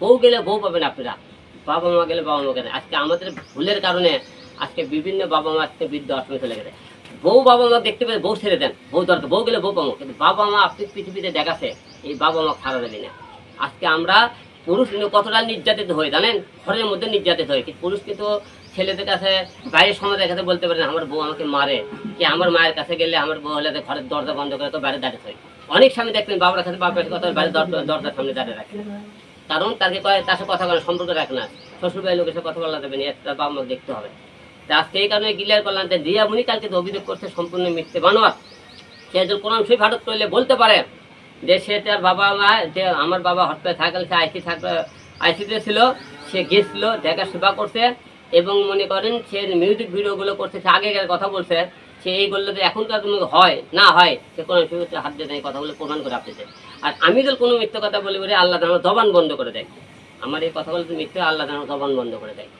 বউ গেলে বউ পাবেন আপনারা, বাবা মা গেলে বাবা মা গেলে। আজকে আমাদের ভুলের কারণে আজকে বিভিন্ন বাবা মা আজকে বৃদ্ধ আশ্রমে চলে গেছে। বউ বাবা মা দেখতে পেলে বউ ছেড়ে দেন, বউ দরকার, বউ গেলে বউ পাবো, কিন্তু বাবা মা আপনি পৃথিবীতে দেখাছে এই বাবা মা খারাপ যাবে না। আজকে আমরা পুরুষ কতটা নির্যাতিত হই জানেন, ঘরের মধ্যে নির্যাতিত হই, কিন্তু পুরুষ কিন্তু ছেলেদের কাছে বাইরের সমাজের কাছে বলতে পারে না আমার বউ আমাকে মারে, কি আমার মায়ের কাছে গেলে আমার বউ হলে ঘরের দরজা বন্ধ করে তো বাইরে দাঁড়িয়ে হয়। অনেক স্বামী দেখবেন বাবার কাছে বাবার কথা বাইরে দরজার সামনে দাঁড়িয়ে রাখে, কারণ তাকে কয় তার সাথে কথা বলার সম্পর্ক রাখে না, শ্বশুর বাড়ির লোকের সাথে কথা বলা যাবে না, তার বাবা মাকে দেখতে হবে। তা আজকে এই কারণে ক্লিয়ার করলাম যে দিয়ামণি কালকে তো অভিযোগ করছে সম্পূর্ণ মিথ্যে বানোয়াট। সে একজন কোরআন শরীফ হাটত করলে বলতে পারে যে সে তার বাবা মা, যে আমার বাবা হসপিটালে থাকলে সে আইসিতে ছিল, সে গেছিল দেখা সেবা করছে, এবং মনে করেন সে মিউজিক ভিডিওগুলো করছে, সে আগেকার কথা বলছে, সে এই বললো যে এখনকার তুমি হয় না হয় সে কোরআন শরীফে হাত দিয়ে এই কথাগুলো প্রমাণ করে আপনিতে। আর আমি যদি কোনো মিথ্যে কথা বলি বলে আল্লাহ যেন জবান বন্ধ করে দেয়, আমার এই কথাগুলো মিথ্যে, আল্লাহ যেন জবান বন্ধ করে দেয়।